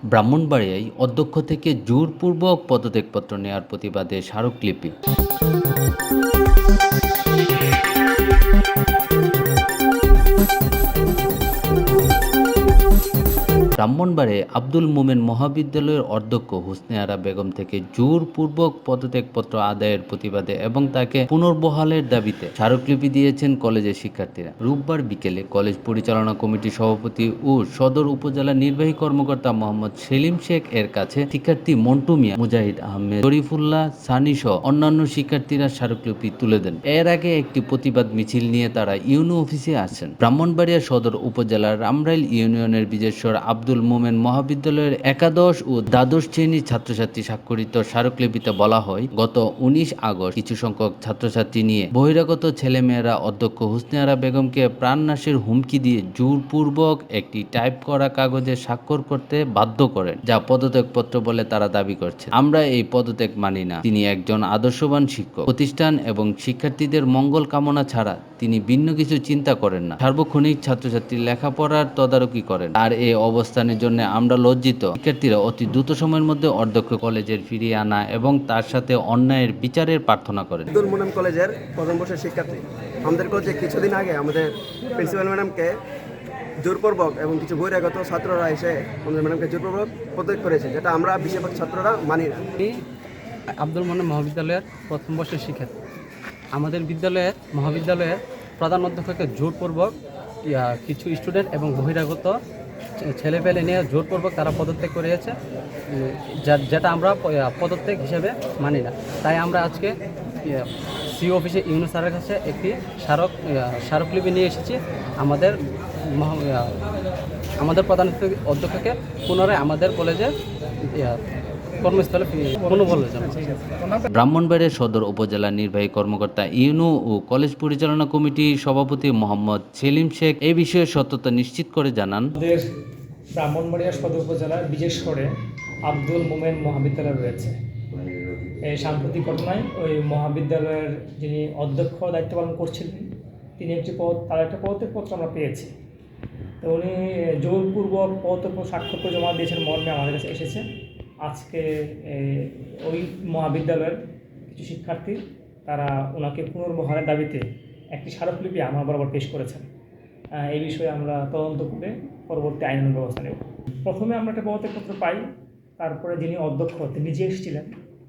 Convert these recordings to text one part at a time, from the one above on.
ব্রাহ্মণবাড়িয়ায় অধ্যক্ষ থেকে জোরপূর্বক পদত্যাগপত্র নেওয়ার প্রতিবাদে স্মারকলিপি। ব্রাহ্মণবাড়িয়ায় আব্দুল মোমেন মহাবিদ্যালয়ের অধ্যক্ষ হোসনে আরা বেগম থেকে জোরপূর্বক পদত্যাগপত্র আদায়ের প্রতিবাদে এবং তাকে পুনর্বহালের দাবিতে স্মারকলিপি দিয়েছেন কলেজের শিক্ষার্থীরা। রোববার বিকেলে কলেজ পরিচালনা কমিটির সভাপতি ও সদর উপজেলা নির্বাহী কর্মকর্তা মোহাম্মদ সেলিম শেখ এর কাছে শিক্ষার্থী মন্টু মিয়া, মুজাহিদ আহমেদ, শরীফুল্লাহ সানি সহ অন্যান্য শিক্ষার্থীরা স্মারকলিপি তুলে দেন। এর আগে একটি প্রতিবাদ মিছিল নিয়ে তারা ইউনো অফিসে আসেন। ব্রাহ্মণবাড়িয়া সদর উপজেলার রামরাইল ইউনিয়নের বিজেশ্বর আব্দুল মোমেন মহাবিদ্যালয়ের একাদশ ও দ্বাদশ শ্রেণীর ছাত্রছাত্রী স্বাক্ষরিত স্মারকলিপিতে বলা হয়, গত 19 আগস্ট কিছু সংখ্যক ছাত্রছাত্রী নিয়ে বহিরাগত ছেলেমেয়েরা অধ্যক্ষ হোসনে আরা বেগমকে প্রাণনাশের হুমকি দিয়ে জোরপূর্বক একটি টাইপ করা কাগজে স্বাক্ষর করতে বাধ্য করেন, যা পদত্যাগপত্র বলে তারা দাবি করছে। আমরা এই পদত্যাগ মানি না। তিনি একজন আদর্শবান শিক্ষক, প্রতিষ্ঠান এবং শিক্ষার্থীদের মঙ্গল কামনা ছাড়া তিনি ভিন্ন কিছু চিন্তা করেন না। সার্বক্ষণিক ছাত্রছাত্রীর লেখাপড়ার তদারকি করেন। আর এই অবস্থানের জন্য আমরা লজ্জিত। শিক্ষার্থীরা অতি দ্রুত সময়ের মধ্যে অধ্যক্ষ কলেজের ফিরিয়ে আনা এবং তার সাথে অন্যায়ের বিচারের প্রার্থনা করেন। আব্দুল মোমেন কলেজের প্রথম বর্ষের শিক্ষার্থী। আমাদের কলেজে কিছুদিন আগে আমাদের প্রিন্সিপাল ম্যাডামকে জোরপূর্বক এবং কিছু বহিরাগত ছাত্ররা এসে আমাদের ম্যাডামকে জোরপূর্বক পদত্যাগ করেছে, যেটা আমরা বেশিরভাগ ছাত্ররা মানি না। আব্দুল মোমেন মহাবিদ্যালয়ের প্রথম বর্ষের শিক্ষার্থী। আমাদের মহাবিদ্যালয়ের প্রধান অধ্যক্ষকে জোরপূর্বক কিছু স্টুডেন্ট এবং বহিরাগত ছেলেপেলে নিয়ে জোরপূর্বক তারা পদত্যাগ করিয়েছে, যেটা আমরা পদত্যাগ হিসেবে মানি না। তাই আমরা আজকে সিও অফিসে ইউনো স্যারের কাছে একটি স্মারকলিপি নিয়ে এসেছি আমাদের প্রধান অধ্যক্ষকে পুনরায় আমাদের কলেজে কর্মস্থলে পুনর্বহালের জন্য। ব্রাহ্মণবাড়িয়া সদর উপজেলা নির্বাহী কর্মকর্তা ইউনো ও কলেজ পরিচালনা কমিটির সভাপতি মোহাম্মদ সেলিম শেখ এই বিষয়ে সত্যতা নিশ্চিত করে জানান, আমাদের ব্রাহ্মণবাড়িয়া সদর উপজেলার বিজেশ্বরে আব্দুল মোমেন মহাবিদ্যালয় রয়েছে। এই সাম্প্রতিক ঘটনায় ওই মহাবিদ্যালয়ের যিনি অধ্যক্ষ দায়িত্ব পালন করছিলেন তিনি তার একটা পদত্যাগপত্র আমরা পেয়েছি। তো উনি জোরপূর্বক পদত্যাগপত্র স্বাক্ষর করে জমা দিয়েছেন মর্মে আমাদের কাছে এসেছে। আজকে ওই মহাবিদ্যালয়ের কিছু শিক্ষার্থী তারা ওনাকে পুনর্বহালের দাবিতে একটি স্মারকলিপি আমার বরাবর পেশ করেছেন। এই বিষয়ে আমরা তদন্ত করে পরবর্তী আইনানুগ ব্যবস্থা নেব। প্রথমে আমরা একটা পদত্যাগপত্র পাই, তারপরে যিনি অধ্যক্ষ তিনি নিজে এসেছিলেন,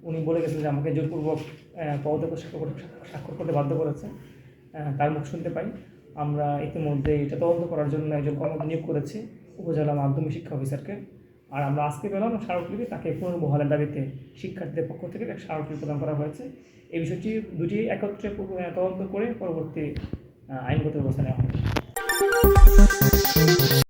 উনি বলে গেছেন যে আমাকে জোরপূর্বক পদত্যাগ স্বাক্ষর করতে বাধ্য করেছে। তার মুখ শুনতে পাই। আমরা ইতিমধ্যে এটা তদন্ত করার জন্য একজন কর্মকর্তা নিয়োগ করেছি উপজেলা মাধ্যমিক শিক্ষা অফিসারকে। আর আমরা আজকে পেলাম স্মারকলিপি, তাকে পুনর্বহালের দাবিতে শিক্ষার্থীদের পক্ষ থেকে একটা স্মারকলিপি প্রদান করা হয়েছে। এই বিষয়টি দুটি একত্রে তদন্ত করে পরবর্তী আইনগত ব্যবস্থা নেওয়া হবে।